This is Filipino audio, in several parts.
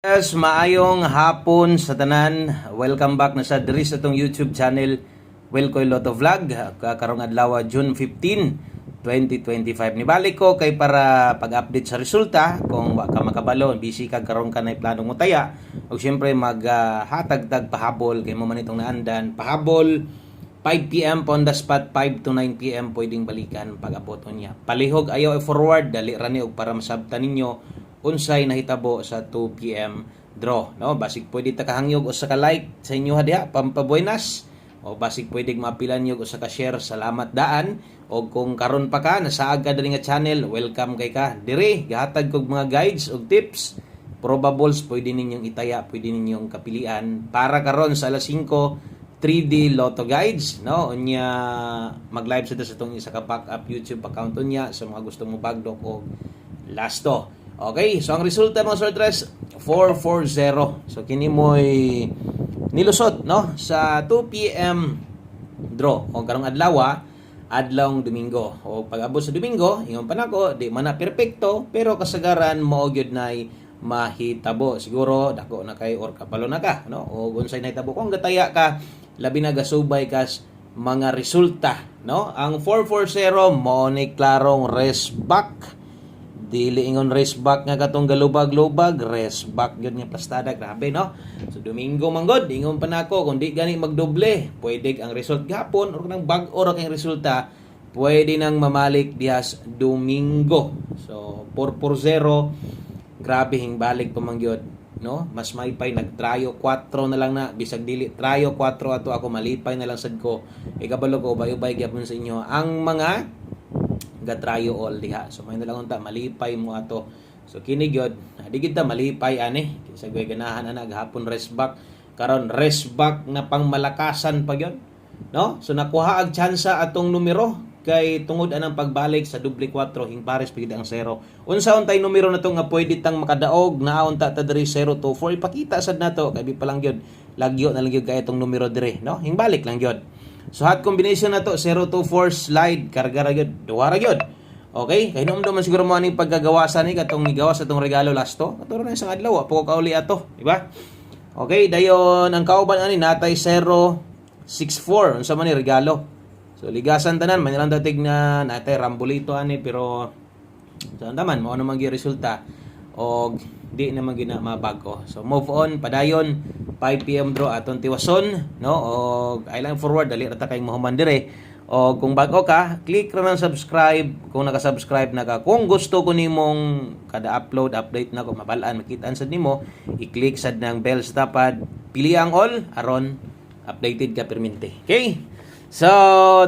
Yes, maayong hapon sa tanan. Welcome back na sa diri sa itong YouTube channel Wilcoy Lotto Vlog. Karong adlaw June 15, 2025. Nibalik ko kay para pag-update sa resulta kung wa ka makabalo, busy ka karon ka na planong mo taya. Ug syempre maghatag-tag pahabol kay mo man itong naandan. Pahabol 5 PM on the spot, 5 to 9 PM pwedeng balikan pag-abot niya. Palihog ayaw i-forward dali ra ni og para masabtan ninyo unsay nahitabo sa 2 PM draw, no? Basig pwede ta kahangyog o sa ka-like sa inyo diha pampabuenas, o basig pwede mapilan yog o sa ka-share, salamat daan. O kung karon pa ka nasaag ka dali nga channel, welcome kay ka diri, gihatag kog mga guides ug tips, probables pwede ninyong itaya, pwede ninyong kapilian para karon sa alas 5 3D Lotto Guides, no? Unya mag-live sa itong isa ka backup YouTube account niya sa mga gusto mo bagdok o lasto. Okay, so ang resulta mga sortres 440. So kini mo'y nilusot, no, sa 2 PM draw o karong adlawng Domingo. O pag-abot sa Domingo, ingon pa nako di man na perpekto pero kasagaran mao gyud nay mahitabo. Siguro dako na kay or kapalo na ka, no? O unsay nahitabo kung gataya ka, labi na gasubay kas mga resulta, no? Ang 440 mo ni klarong rest back. Dili ingon race back nga katong galubag-lubag, race back gyud nga plastada, grabe, no? So Domingo manggod ingon pa nako kung di gani magdoble, pwede ang result gapon or nang bag-o ra kay resulta, pwede nang mamalik dihas Domingo. So 440, grabe hing balik pa mangyod, no? Mas maipay nagtrayo 4 na lang na, bisag dili trayo 4 ato ako malipay na lang sad ko. Ikabalo ko ubay-ubay gyapon sa inyo ang mga gatrayo all diha. So may nalang unta malipay mo ato. So kini gyud di gid ta malipay ani kinsa goy ganahan ana gahapon rest back, karon rest back na pangmalakasan pa gyud, no? So nakuha ag tsansa atong numero kay tungod anang pagbalik sa doble 4 hing pares pigid ang 0. Unsa untay numero nato nga pwede tang makadaog naon ta diri 0 to 4 ipakita sad nato kay bi pa lang gyud lagyo na lang gyud kay itong numero diri, no? Hing balik lang gyud. So hot combination na to 0 to 4 slide karga ra gyud, duwa ra gyud. Okay, kay nomdo man siguro mo ani paggagawasan ni katong gigawas atong regalo lasto. Katuro na isang adlaw po kauli ato, di ba? Okay, dayon ang kauban ani natay 064 unsa man ni regalo. So ligasan tanan man lang datig na natay rambolito ani pero saan taman mao naman gi resulta og di naman gina mabago. So move on padayon 5 PM draw aton tiwason, no? Og I lang forward dali ra ta kay mohuman dire. O kung bago ka, click ra ng subscribe kung naka-subscribe na ka. Kung gusto ko nimong kada upload, update na ko mabalaan, makitaan sad nimo, i-click sad ng bell sa tapad, pili ang all aron updated ka permente. Okay? So,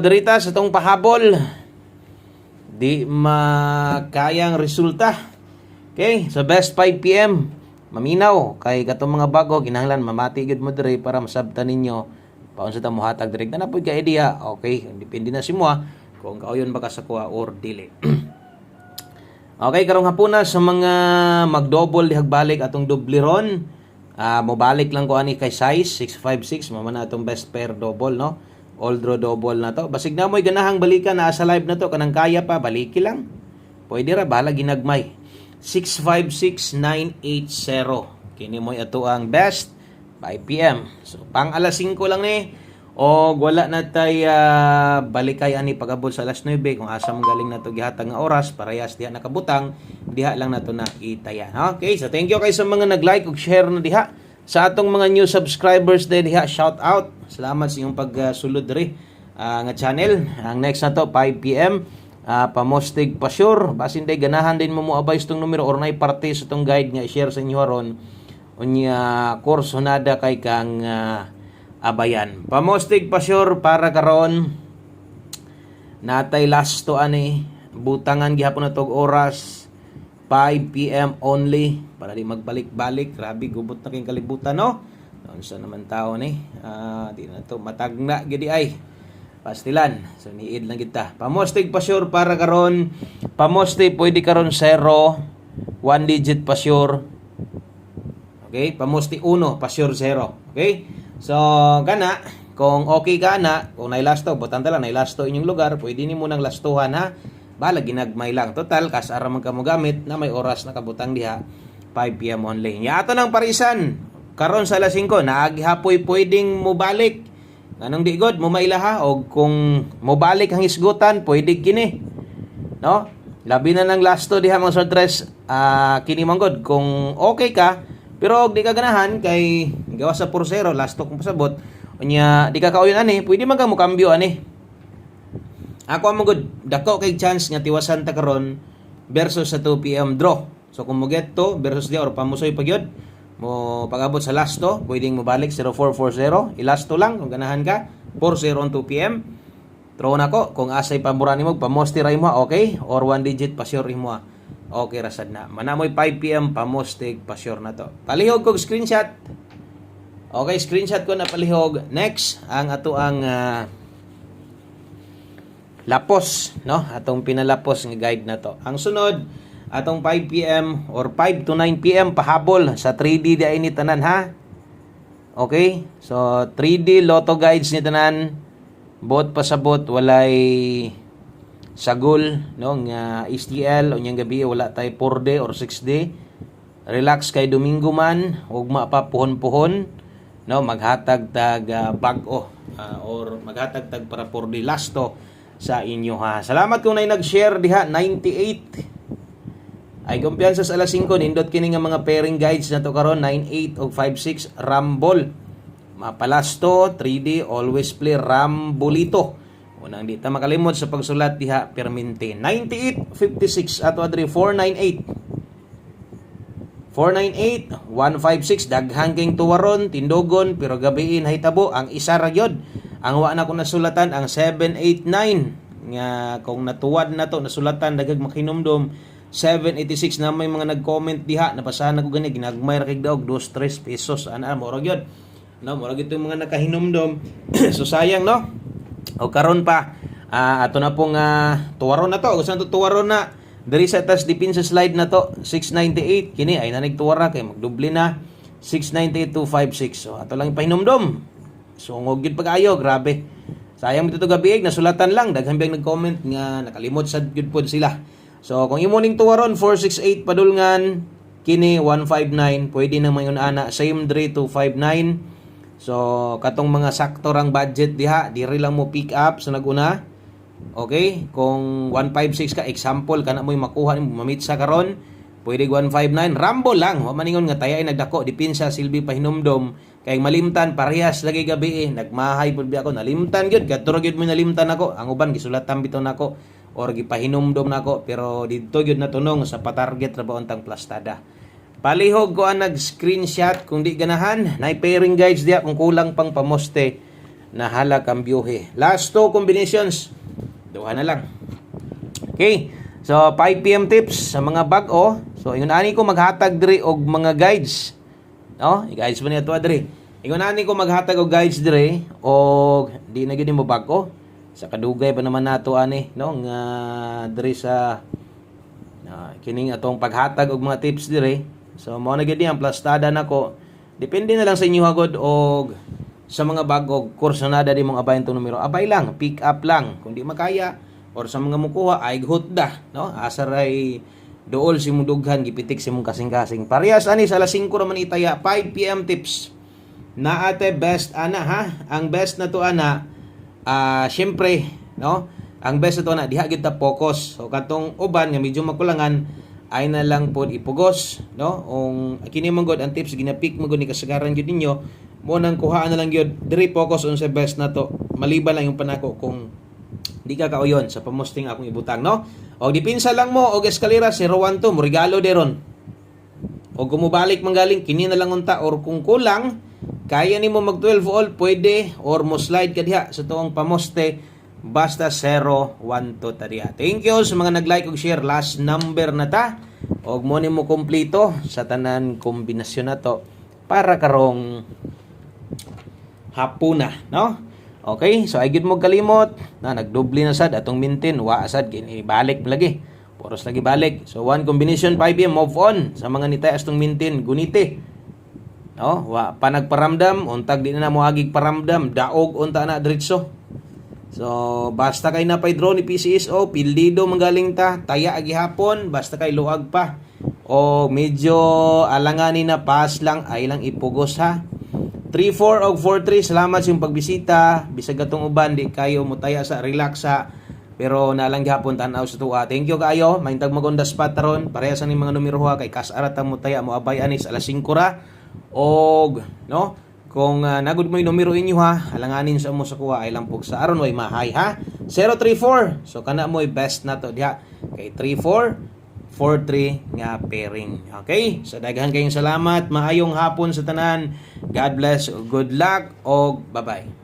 dirita sa tong pahabol di makayang resulta. Okay? So best 5 PM maminaw kay katong mga bago kinahanglan mamati gud mo dire para masabtan ninyo paunsa ta mo hatag direk na pud ka idea. Okay, depende na si mo kung kauyon ba ka sa kuha or dili. Okay, karong hapuna sa mga mag-double dihag balik atong dubliron, mo balik lang ko ani kay size 656 mama na atong best pair double, no? All draw double na to. Basig na mo'y ganahang balikan na sa live na to kanang kaya pa baliki lang. Pwede ra bala ginagmay. 656980. Kini mo'y ato ang best 5 PM. So pang alas 5 lang ni o wala na tay balikay ani pagabot sa alas 9 kung asa mong galing na to gihatag nga oras parehas diha nakabutang diha lang nato na itaya. Okay, so thank you kay sa mga nag-like ug share na diha sa atong mga new subscribers diha, shout out. Salamat sa inyong pagsulod diri nga channel. Ang next na to 5 PM pamostig pa sure basin day ganahan din mo moabay itong numero or nay parte sa itong guide nga i-share sa inyo aron unya kurso nada kay kang abayan. Pamostig pa sure para karon natay lasto ani butangan gihapon na tog oras 5 PM only para di magbalik-balik. Grabe gubot na kay kalibutan, no? Unsa naman tao ni di na to matagna gidi ay pastilan. So niid lang kita. Pamostig pa sure para karon pamostig pwede karon 0 1 digit pa sure. Okay, pamusti 1, pa-sure 0. Okay? So, kana, kung okay ka na, kung nailasto, butang tala, nailasto inyong lugar, pwede ni mo nang lastuhan ha. Bala, ginagmay lang. Total, kasara man ka mo gamit na may oras na kabutang diha. 5 PM only. Ya ato nang parisan karon sa alas 5 naagihapoy pwedeng mobalik. Anong di god mo mailaha og kung mobalik ang isgutan pwede kini. No? Labi na ng lasto diha mga sortres kini man god kung okay ka pero og di ka ganahan kay gawas sa porsero lasto kung pasabot unya di ka kauyon ani pwede man ka mo kambyo ani. Ako ang good dako kay chance nga tiwasan ta karon versus sa 2 PM draw. So kung mo get to versus di or pamusoy pagyod mo pag-abot sa lasto, pwedeng mo balik 0440, ilasto lang kung ganahan ka 40 on 2 PM. Throw na ko kung asay pamura nimo pamoste ra imo okay or 1 digit pa sure imo. Okay rasad na. Manamoy 5 PM pamoste pa sure na to. Palihog kog screenshot. Okay, screenshot ko na palihog. Next, ang ato ang lapos, no? Atong pinalapos nga guide na to. Ang sunod, atong 5 PM or 5 to 9 PM pahabol sa 3D di ini tanan ha. Okay? So 3D lotto guides ni tanan bot pasabot walay sagol no nga STL unyang gabi wala tay 4D or 6D. Relax kay Domingo man ug mapapuhon-puhon no maghatag tag bag-o or maghatag tag para 4D lasto sa inyo ha. Salamat kung nay nag-share diha 98. Ay kumpiyansa sa alas 5 nindot kini nga mga pairing guides na to karon 98 og 56 Rumble. Mapalasto 3D always play Rambolito. Unang di ta makalimot sa pagsulat diha permente 98 56 ato adri 498 156 daghang king tuwaron tindogon pero gabiin hitabo ang isa ra gyud. Ang wa na ko nasulatan ang 789 nga kung natuwad na to nasulatan daghang makinumdom 786 na may mga nag-comment diha napasahan ako gani ginagmay ra kay daog 2-3 pesos ana mo ra gyud no mo ra gyud mga nakahinumdom so sayang no o karon pa ato na pong tuwaron na to gusto na tuwaron na diri sa tas dipin sa slide na to 698 kini ay nanig tuwara kay magdubli na 698,256 so ato lang ipahinumdom so ngog gyud pag-ayo grabe sayang dito gabi nasulatan lang daghang biyang nag-comment nga nakalimot sad gyud pod sila. So kung imo ning tuwaron 468 padulngan kini 159 pwede na mayon ana same dre 259. So katong mga saktorang budget diha diri lang mo pick up sa naguna. Okay? Kung 156 ka example kana mo'y makuha nimo mamit sa karon pwede 159 rambo lang wa maningon nga tayay nagdako dipinsa silbi pahinumdom kay malimtan parehas lagi gabi nagmahay pud bi ako nalimtan gyud kadto gyud mo nalimtan ako ang uban gisulatan biton nako or gipahinumdom nako pero didto gyud natunong sa patarget ra ba untang plastada. Palihog ko ang nag-screenshot kung di ganahan nay pairing guides diya kung kulang pang pamoste na hala kambyohe. Last two combinations. Duha na lang. Okay. So 5 PM tips sa mga bag-o. So ingon ani ko maghatag diri og mga guides. No? I-guides mo niya to diri. Ingon ani ko maghatag og guides diri og di na gyud mo bag-o. Sa kadugay pa naman nato ani no nga diri sa kining atong paghatag og mga tips dire so mao na gyud ang plastada nako depende na lang sa inyo hagod og sa mga bag-o kursonada di mong abayan tong numero abay lang pick up lang kung di makaya or sa mga mukuha ay hutda no asaray dool si mong dughan gipitik si mong kasing-kasing parehas ani sa alas 5 ra man itaya 5 PM tips na ate best ana ha ang best na to ana syempre no ang best ito na diha gid ta focus so katong uban nga medyo makulangan ay na lang pod ipugos no ong kini man gud ang tips ginapik mo gud ni kasagaran gud ninyo mo nang kuhaan na lang gud diri focus on sa best na to maliban lang yung panako kung di ka kauyon sa pamusting akong ibutang no og dipinsa lang mo og eskalera 012 mo regalo deron og gumubalik manggaling kini na lang unta or kung kulang kaya nimo mag 12 all pwede or mo slide ka diha sa tuong pamoste basta 0 1 2 tariya. Thank you sa mga nag-like ug share last number na ta og mo nimo kompleto sa tanan kombinasyon na to para karong hapuna no. Okay, so ay gid mo kalimot na nagdoble na sad atong mintin wa sad kini balik lagi. Poros lagi balik. So one combination 5 PM move on sa mga nitay astong mintin gunite. No, wa pa nagparamdam untag di na mo agig paramdam daog unta na diretso. So basta kay napay draw ni PCSO pildido manggaling ta taya agi hapon basta kay luag pa o medyo alanganin na pass lang ay lang ipugos ha. 3-4 o 4-3, salamat sa yung pagbisita. Bisag atong uban di kayo mutaya sa relax ha. Pero nalang gihapon tanaw sa tuwa. Thank you kayo. Maintag magunda spot taron. Pareha sa ni mga numero ha kay kasarat ang mutaya mo abay anis alas 5 ra. Og no, kung nagud mo yung numero inyo ha, alanganin sa mo sa kuha ay lampog sa aron way mahay ha. 034. So kana mo best na to diha kay 34 4-3 nga pairing. Okay? So daghan kayong salamat. Maayong hapon sa tanan. God bless. Good luck. O bye-bye.